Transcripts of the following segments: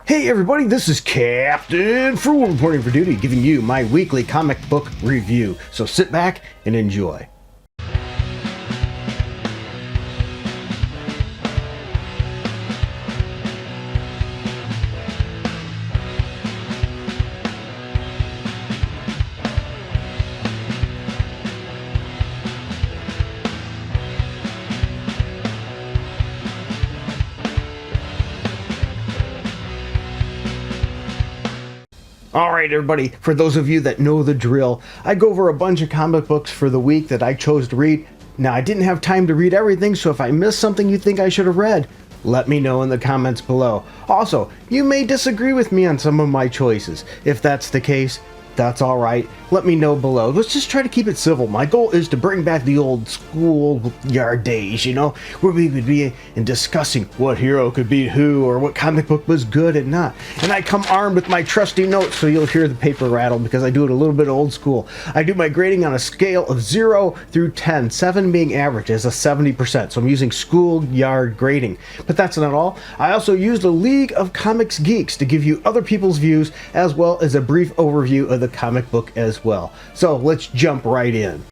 Hey everybody, this is Captain Frugal reporting for duty, giving you my weekly comic book review. So sit back and enjoy. Alright everybody, for those of you that know the drill, I go over a bunch of comic books for the week that I chose to read. Now I didn't have time to read everything, so if I missed something you think I should have read, let me know in the comments below. Also, you may disagree with me on some of my choices. If that's the case, that's alright. Let me know below. Let's just try to keep it civil. My goal is to bring back the old schoolyard days, where we would be in discussing what hero could beat who or what comic book was good and not. And I come armed with my trusty notes, so you'll hear the paper rattle because I do it a little bit old school. I do my grading on a scale of 0 through 10, 7 being average as a 70%. So I'm using schoolyard grading. But that's not all. I also use the League of Comics Geeks to give you other people's views as well as a brief overview of the comic book as well. So let's jump right in.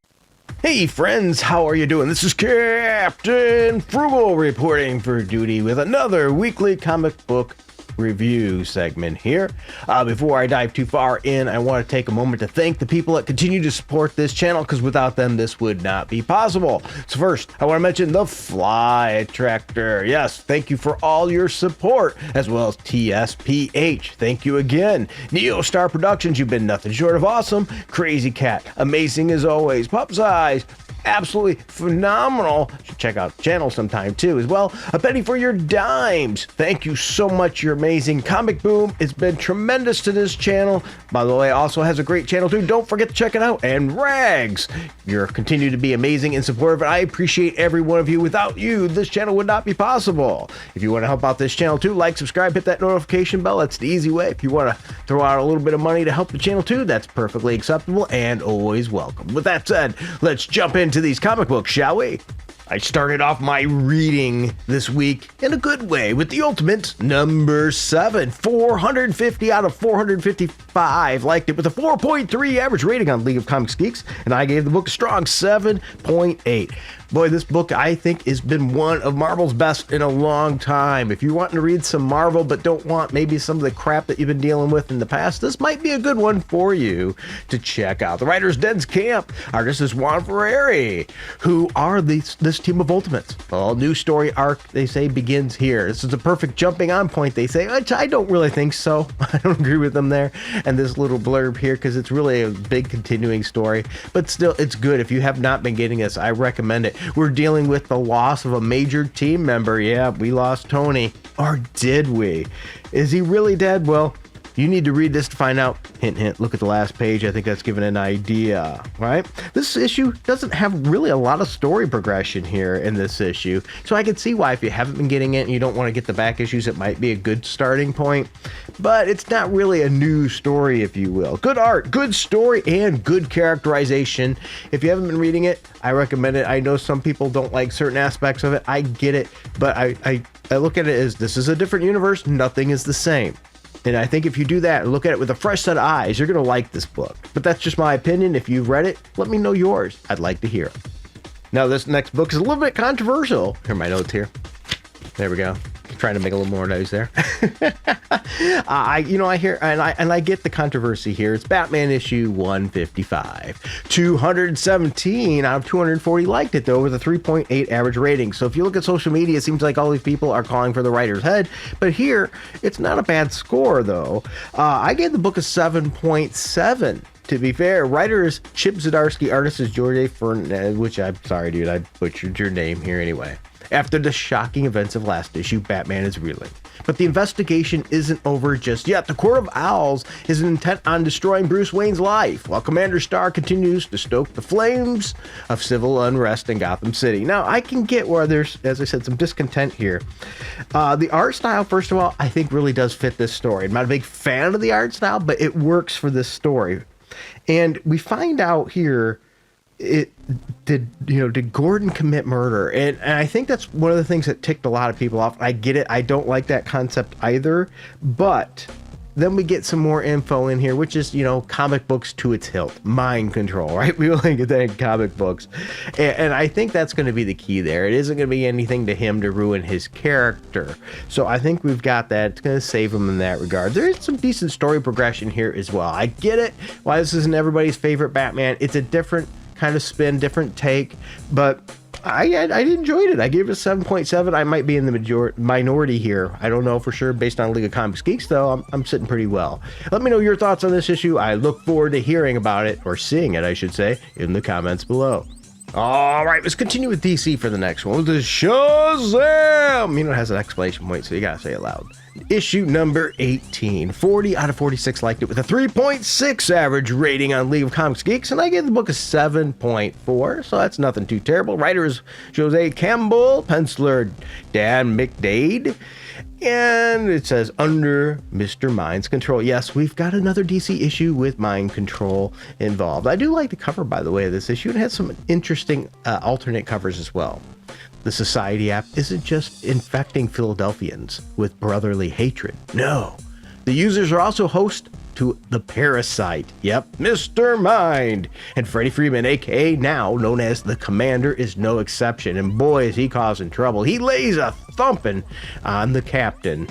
Hey friends, how are you doing? This is Captain Frugal reporting for duty with another weekly comic book review segment here. Before I dive too far in, I want to take a moment to thank the people that continue to support this channel, because without them this would not be possible. So first, I want to mention the Fly Attractor. Yes, thank you for all your support, as well as TSPH. Thank you again. Neo Star Productions, you've been nothing short of awesome. Crazy Cat, amazing as always. Pup's Eyes, absolutely phenomenal. You should check out the channel sometime too as well. A penny for your dimes. Thank you so much. You're amazing. Comic Boom has been tremendous to this channel. By the way, also has a great channel too. Don't forget to check it out. And Rags, you continue to be amazing and supportive. I appreciate every one of you. Without you, this channel would not be possible. If you want to help out this channel too, like, subscribe, hit that notification bell. That's the easy way. If you want to throw out a little bit of money to help the channel too, that's perfectly acceptable and always welcome. With that said, let's jump into these comic books, shall we? I started off my reading this week in a good way with the ultimate number 7. 450 out of 455 liked it with a 4.3 average rating on League of Comics Geeks, and I gave the book a strong 7.8. Boy, this book I think has been one of Marvel's best in a long time. If you're wanting to read some Marvel but don't want maybe some of the crap that you've been dealing with in the past, this might be a good one for you to check out. The writer's Den's Camp. Artist is Juan Ferrari, who are this team of Ultimates. All new story arc, they say, begins here. This is a perfect jumping on point, they say, which I don't really think so. I don't agree with them there. And this little blurb here, because it's really a big continuing story, but still, it's good. If you have not been getting this, I recommend it. We're dealing with the loss of a major team member. Yeah, we lost Tony. Or did we? Is he really dead? Well, you need to read this to find out. Hint, hint, look at the last page. I think that's given an idea, right? This issue doesn't have really a lot of story progression here in this issue. So I can see why if you haven't been getting it and you don't want to get the back issues, it might be a good starting point. But it's not really a new story, if you will. Good art, good story, and good characterization. If you haven't been reading it, I recommend it. I know some people don't like certain aspects of it. I get it. But I look at it as this is a different universe. Nothing is the same. And I think if you do that and look at it with a fresh set of eyes, you're going to like this book. But that's just my opinion. If you've read it, let me know yours. I'd like to hear it. Now, this next book is a little bit controversial. Here are my notes here. There we go. Trying to make a little more noise there. I hear and I get the controversy here. It's Batman issue 155. 217 out of 240 liked it though, with a 3.8 average rating. So if you look at social media, it seems like all these people are calling for the writer's head. But here, it's not a bad score though. I gave the book a 7.7. To be fair, writer is Chip Zdarsky, artist is George Fernandez, which I'm sorry, dude, I butchered your name here anyway. After the shocking events of last issue, Batman is reeling. But the investigation isn't over just yet. The Court of Owls is intent on destroying Bruce Wayne's life, while Commander Starr continues to stoke the flames of civil unrest in Gotham City. Now, I can get where there's, as I said, some discontent here. The art style, first of all, I think really does fit this story. I'm not a big fan of the art style, but it works for this story. And we find out here did Gordon commit murder? And I think that's one of the things that ticked a lot of people off. I get it. I don't like that concept either. But then we get some more info in here, which is, comic books to its hilt. Mind control, right? We only get that in comic books. And I think that's going to be the key there. It isn't going to be anything to him to ruin his character. So I think we've got that. It's going to save him in that regard. There is some decent story progression here as well. I get it. Why this isn't everybody's favorite Batman. It's a different kind of spin, different take, but I enjoyed it. I gave it a 7.7. I might be in the minority here. I don't know for sure. Based on League of Comics Geeks, though, I'm sitting pretty well. Let me know your thoughts on this issue. I look forward to hearing about it, or seeing it, I should say, in the comments below. All right, let's continue with DC for the next one. The Shazam! It has an exclamation point, so you gotta say it loud. Issue number 18. 40 out of 46 liked it with a 3.6 average rating on League of Comics Geeks, and I gave the book a 7.4, so that's nothing too terrible. Writer is Jose Campbell, penciler Dan McDade, and it says under Mr. Mind's control. Yes, we've got another DC issue with mind control involved. I do like the cover, by the way, of this issue. It has some interesting alternate covers as well. The Society app isn't just infecting Philadelphians with brotherly hatred. No, the users are also host to the Parasite. Yep, Mr. Mind. And Freddie Freeman, aka now known as the Commander, is no exception. And boy, is he causing trouble. He lays a thumping on the Captain.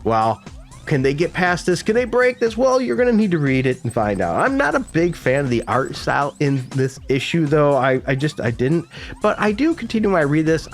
Well, can they get past this? Can they break this? Well, you're going to need to read it and find out. I'm not a big fan of the art style in this issue, though. I didn't. But I do continue when I read this.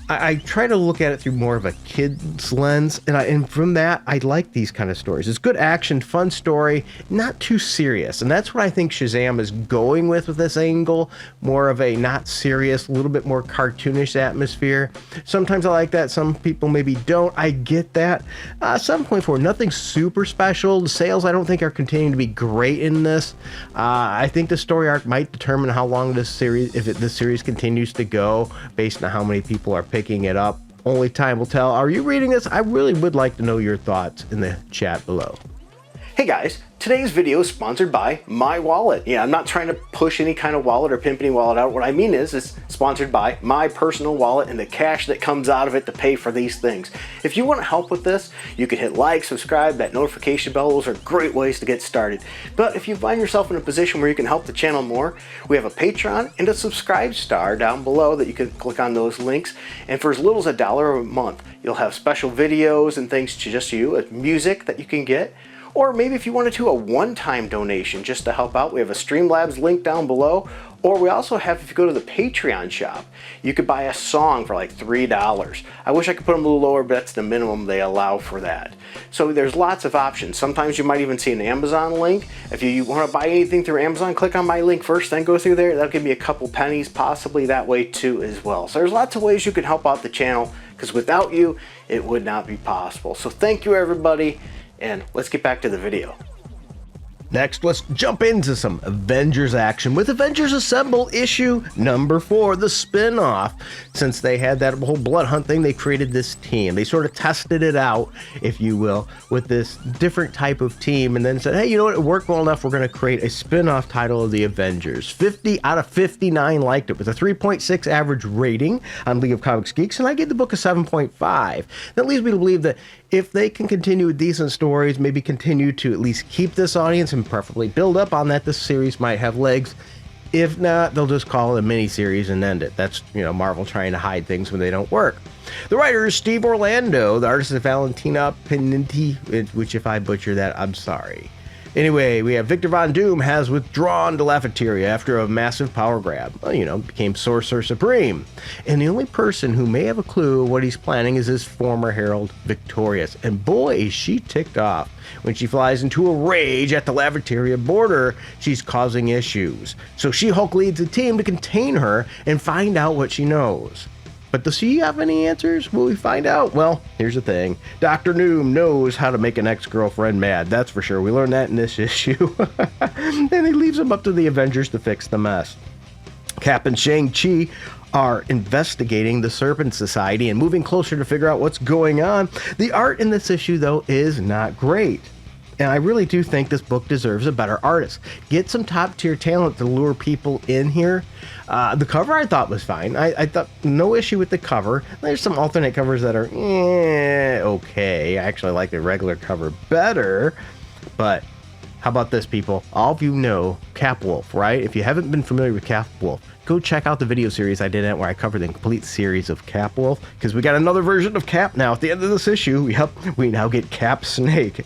I try to look at it through more of a kid's lens, and from that, I like these kind of stories. It's good action, fun story, not too serious, and that's what I think Shazam is going with this angle, more of a not serious, a little bit more cartoonish atmosphere. Sometimes I like that, some people maybe don't. I get that. 7.4, nothing super special. The sales I don't think are continuing to be great in this. I think the story arc might determine how long this series, this series continues to go, based on how many people are picking it up. Only time will tell. Are you reading this? I really would like to know your thoughts in the chat below. Hey guys, today's video is sponsored by My Wallet. Yeah, I'm not trying to push any kind of wallet or pimp any wallet out. What I mean is it's sponsored by my personal wallet and the cash that comes out of it to pay for these things. If you want to help with this, you can hit like, subscribe, that notification bell. Those are great ways to get started. But if you find yourself in a position where you can help the channel more, we have a Patreon and a subscribe star down below that you can click on those links. And for as little as $1 a month, you'll have special videos and things to just you, music that you can get. Or maybe if you wanted to, a one-time donation just to help out, we have a Streamlabs link down below. Or we also have, if you go to the Patreon shop, you could buy a song for like $3. I wish I could put them a little lower, but that's the minimum they allow for that. So there's lots of options. Sometimes you might even see an Amazon link. If you want to buy anything through Amazon, click on my link first, then go through there. That'll give me a couple pennies, possibly that way too as well. So there's lots of ways you can help out the channel, because without you, it would not be possible. So thank you everybody. And let's get back to the video. Next, let's jump into some Avengers action with Avengers Assemble issue number 4, the spin-off. Since they had that whole blood hunt thing, they created this team. They sort of tested it out, if you will, with this different type of team, and then said, hey, you know what, it worked well enough, we're going to create a spin-off title of the Avengers. 50 out of 59 liked it with a 3.6 average rating on League of Comics Geeks, and I gave the book a 7.5. That leads me to believe that if they can continue with decent stories, maybe continue to at least keep this audience and preferably build up on that, this series might have legs. If not, they'll just call it a mini-series and end it. That's, Marvel trying to hide things when they don't work. The writer is Steve Orlando. The artist is Valentina Penniti, which if I butcher that, I'm sorry. Anyway, we have Victor Von Doom has withdrawn to Lafayette after a massive power grab. Well, became Sorcerer Supreme. And the only person who may have a clue what he's planning is his former Herald, Victorious. And boy, is she ticked off. When she flies into a rage at the Lafayette border, she's causing issues. So She-Hulk leads a team to contain her and find out what she knows. But does she have any answers? Will we find out? Well, here's the thing. Dr. Doom knows how to make an ex-girlfriend mad, that's for sure. We learned that in this issue. And he leaves them up to the Avengers to fix the mess. Cap and Shang-Chi are investigating the Serpent Society and moving closer to figure out what's going on. The art in this issue, though, is not great. And I really do think this book deserves a better artist. Get some top tier talent to lure people in here. The cover I thought was fine. I thought no issue with the cover. There's some alternate covers that are okay. I actually like the regular cover better. But how about this, people? All of you know Capwolf, right? If you haven't been familiar with Capwolf, go check out the video series I did where I covered the complete series of Capwolf, because we got another version of Cap now at the end of this issue. Yep, we now get Cap Snake.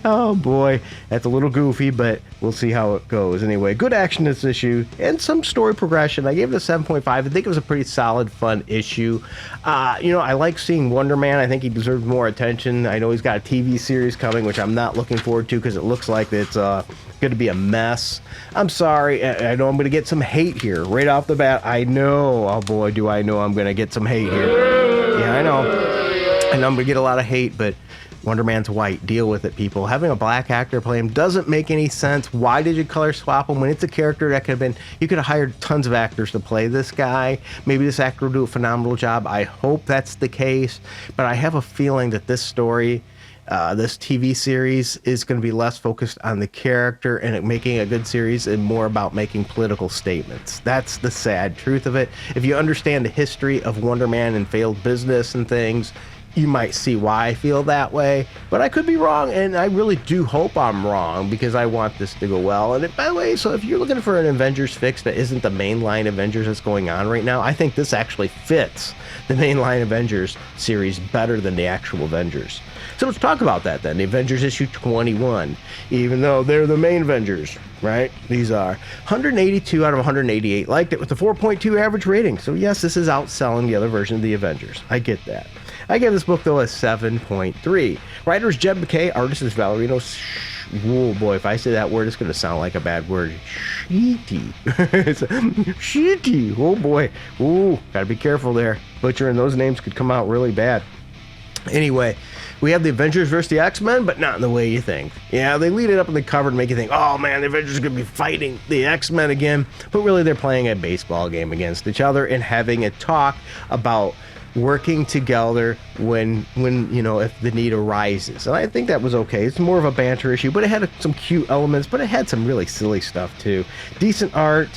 Oh boy, that's a little goofy, but we'll see how it goes. Anyway, good action this issue and some story progression. I gave it a 7.5. I think it was a pretty solid, fun issue. I like seeing Wonder Man. I think he deserves more attention. I know he's got a TV series coming, which I'm not looking forward to because it looks like it's going to be a mess. I'm sorry. I know I'm going to get some hate here right off the bat. I know. Oh boy, do I know I'm going to get some hate here. Yeah, I know. I know I'm going to get a lot of hate, but Wonder Man's white. Deal with it, people. Having a black actor play him doesn't make any sense. Why did you color swap him when it's a character that could have been... You could have hired tons of actors to play this guy. Maybe this actor will do a phenomenal job. I hope that's the case. But I have a feeling that this story, this TV series, is going to be less focused on the character and it making a good series and more about making political statements. That's the sad truth of it. If you understand the history of Wonder Man and failed business and things, you might see why I feel that way, but I could be wrong, and I really do hope I'm wrong because I want this to go well. And by the way, so if you're looking for an Avengers fix that isn't the mainline Avengers that's going on right now, I think this actually fits the mainline Avengers series better than the actual Avengers. So let's talk about that then. The Avengers issue 21, even though they're the main Avengers, right? These are 182 out of 188 liked it with a 4.2 average rating. So yes, this is outselling the other version of the Avengers. I get that. I gave this book, though, a 7.3. Writer is Jed MacKay. Artist is Valerino. Oh, boy, if I say that word, it's going to sound like a bad word. Sheety. Sheety. Oh, boy. Ooh, got to be careful there. Butchering those names could come out really bad. Anyway, we have the Avengers versus the X-Men, but not in the way you think. Yeah, they lead it up in the cover to make you think, oh man, the Avengers are going to be fighting the X-Men again. But really, they're playing a baseball game against each other and having a talk about working together when if the need arises. And I think that was okay. It's more of a banter issue, but it had some cute elements, but it had some really silly stuff too. Decent art.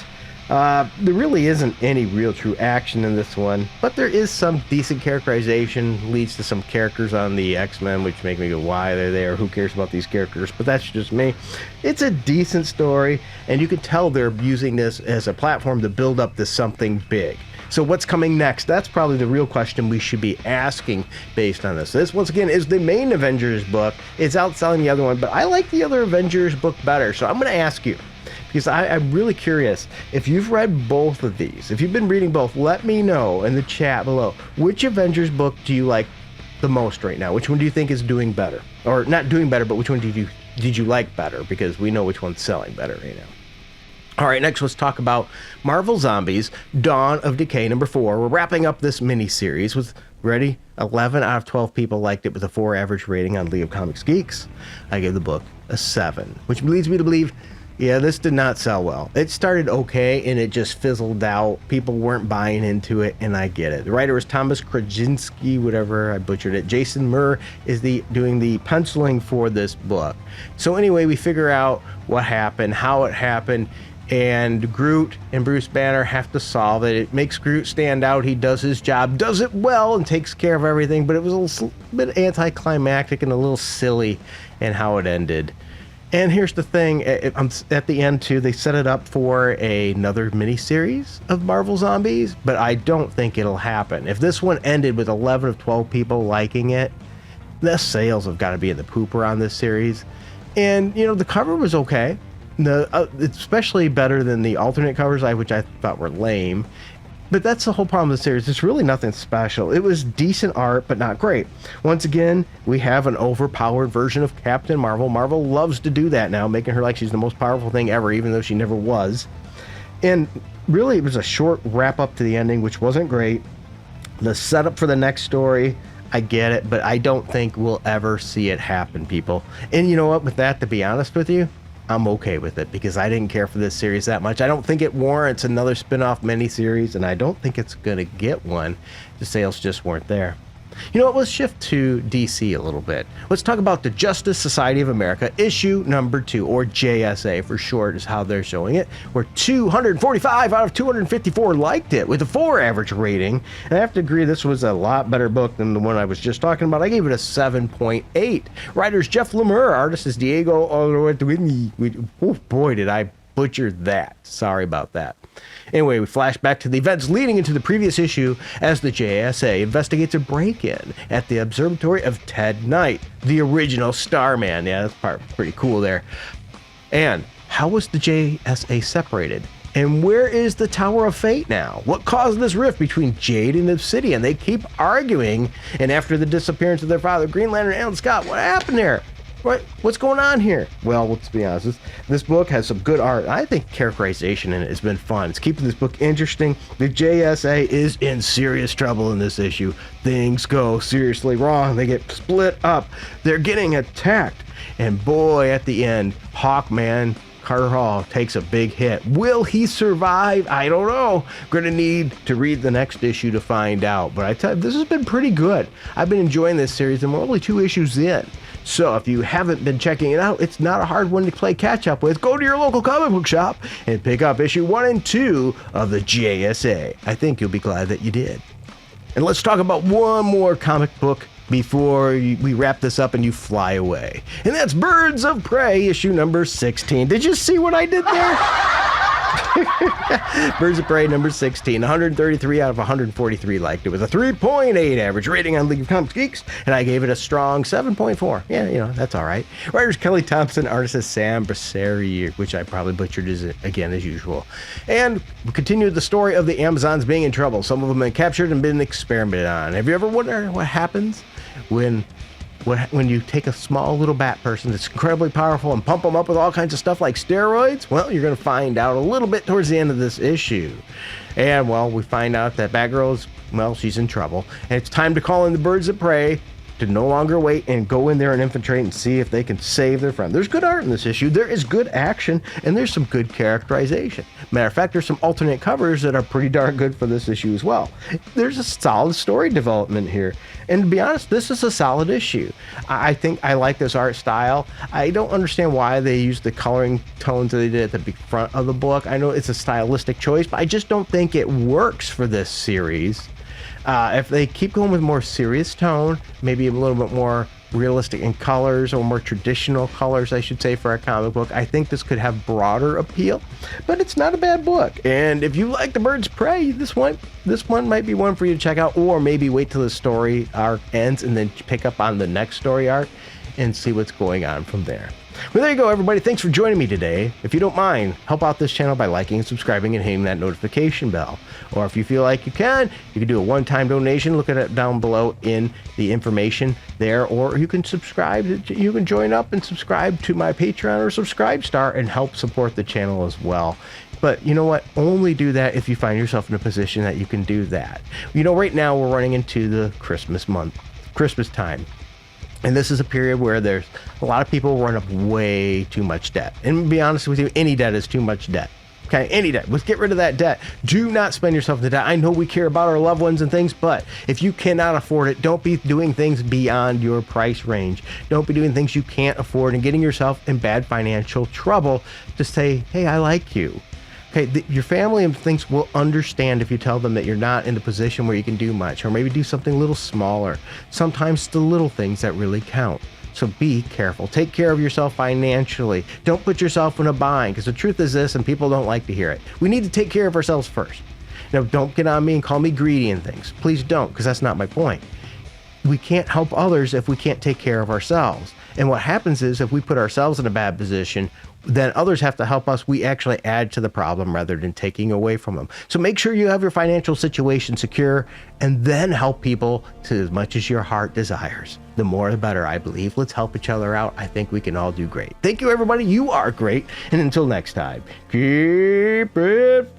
There really isn't any real true action in this one, but there is some decent characterization, leads to some characters on the X-Men, which make me go, why they're there, who cares about these characters, but that's just me. It's a decent story, and you can tell they're using this as a platform to build up to something big. So what's coming next? That's probably the real question we should be asking based on this. This, once again, is the main Avengers book. It's outselling the other one, but I like the other Avengers book better, so I'm going to ask you, because I'm really curious, if you've read both of these, if you've been reading both, let me know in the chat below. Which Avengers book do you like the most right now? Which one do you think is doing better? Or not doing better, but which one did you like better? Because we know which one's selling better right now. All right, next let's talk about Marvel Zombies, Dawn of Decay number 4. We're wrapping up this mini-series with, ready? 11 out of 12 people liked it with a 4 average rating on League of Comics Geeks. I gave the book a 7, which leads me to believe, yeah, this did not sell well. It started okay, and it just fizzled out. People weren't buying into it, and I get it. The writer is Thomas Krasinski, whatever, I butchered it. Jason Murr is doing the penciling for this book. So anyway, we figure out what happened, how it happened, and Groot and Bruce Banner have to solve it. It makes Groot stand out. He does his job, does it well, and takes care of everything, but it was a little bit anticlimactic and a little silly in how it ended. And here's the thing, at the end too, they set it up for another miniseries of Marvel Zombies, but I don't think it'll happen. If this one ended with 11 of 12 people liking it, the sales have got to be in the pooper on this series. And, the cover was okay. It's especially better than the alternate covers, which I thought were lame. But that's the whole problem with the series. It's really nothing special. It was decent art, but not great. Once again, we have an overpowered version of Captain Marvel. Marvel loves to do that now, making her like she's the most powerful thing ever, even though she never was. And really, it was a short wrap-up to the ending, which wasn't great. The setup for the next story, I get it, but I don't think we'll ever see it happen, people. And you know what? With that, to be honest with you, I'm okay with it because I didn't care for this series that much. I don't think it warrants another spin-off miniseries, and I don't think it's going to get one. The sales just weren't there. You know what, let's shift to DC a little bit. Let's talk about the Justice Society of America, issue number 2, or JSA for short is how they're showing it, where 245 out of 254 liked it with a 4 average rating. And I have to agree, this was a lot better book than the one I was just talking about. I gave it a 7.8. Writers Jeff Lemire, artist is Diego Oluwatimi. Oh boy, did I butcher that. Sorry about that. Anyway, we flash back to the events leading into the previous issue as the JSA investigates a break-in at the observatory of Ted Knight, the original Starman. Yeah, that's pretty cool there. And how was the JSA separated? And where is the Tower of Fate now? What caused this rift between Jade and Obsidian? They keep arguing, and after the disappearance of their father, Green Lantern and Alan Scott, what happened there? What's going on here? Well, let's be honest. This book has some good art. I think characterization in it has been fun. It's keeping this book interesting. The JSA is in serious trouble in this issue. Things go seriously wrong. They get split up. They're getting attacked. And boy, at the end, Hawkman Carter Hall takes a big hit. Will he survive? I don't know. Gonna need to read the next issue to find out. But I tell you, this has been pretty good. I've been enjoying this series, and we're only 2 issues in. So if you haven't been checking it out, it's not a hard one to play catch up with. Go to your local comic book shop and pick up issue 1 and 2 of the JSA. I think you'll be glad that you did. And let's talk about one more comic book before we wrap this up and you fly away. And that's Birds of Prey, issue number 16. Did you see what I did there? Birds of Prey number 16, 133 out of 143 liked it with a 3.8 average rating on League of Comics Geeks, and I gave it a strong 7.4. Yeah, you know, that's all right. Writers Kelly Thompson, artist is Sam Bresseri, which I probably butchered again as usual. And we continued the story of the Amazons being in trouble. Some of them have been captured and been experimented on. Have you ever wondered what happens when you take a small little bat person that's incredibly powerful and pump them up with all kinds of stuff like steroids? Well, you're going to find out a little bit towards the end of this issue. And, well, we find out that Batgirl's, well, she's in trouble. And it's time to call in the Birds of Prey to no longer wait and go in there and infiltrate and see if they can save their friend. There's good art in this issue. There is good action, and there's some good characterization. Matter of fact, there's some alternate covers that are pretty darn good for this issue as well. There's a solid story development here. And to be honest, this is a solid issue. I think I like this art style. I don't understand why they use the coloring tones that they did at the front of the book. I know it's a stylistic choice, but I just don't think it works for this series. If they keep going with more serious tone, maybe a little bit more realistic in colors, or more traditional colors, I should say, for a comic book, I think this could have broader appeal. But it's not a bad book. And if you like the Birds of Prey, this one might be one for you to check out, or maybe wait till the story arc ends and then pick up on the next story arc and see what's going on from there. Well, there you go, everybody. Thanks for joining me today. If you don't mind, help out this channel by liking and subscribing and hitting that notification bell. Or if you feel like you can do a one-time donation. Look at it down below in the information there. Or you can subscribe. You can join up and subscribe to my Patreon or Subscribe Star and help support the channel as well. But you know what? Only do that if you find yourself in a position that you can do that. You know, right now we're running into the Christmas time. And this is a period where there's a lot of people run up way too much debt. And to be honest with you, any debt is too much debt. Okay, any debt. Let's get rid of that debt. Do not spend yourself into debt. I know we care about our loved ones and things, but if you cannot afford it, don't be doing things beyond your price range. Don't be doing things you can't afford and getting yourself in bad financial trouble to say, hey, I like you. Okay, your family and things will understand if you tell them that you're not in a position where you can do much, or maybe do something a little smaller. Sometimes it's the little things that really count. So be careful. Take care of yourself financially. Don't put yourself in a bind, because the truth is this, and people don't like to hear it. We need to take care of ourselves first. Now, don't get on me and call me greedy and things. Please don't, because that's not my point. We can't help others if we can't take care of ourselves. And what happens is, if we put ourselves in a bad position, then others have to help us. We actually add to the problem rather than taking away from them. So make sure you have your financial situation secure, and then help people to as much as your heart desires. The more the better, I believe. Let's help each other out. I think we can all do great. Thank you, everybody. You are great. And until next time, keep it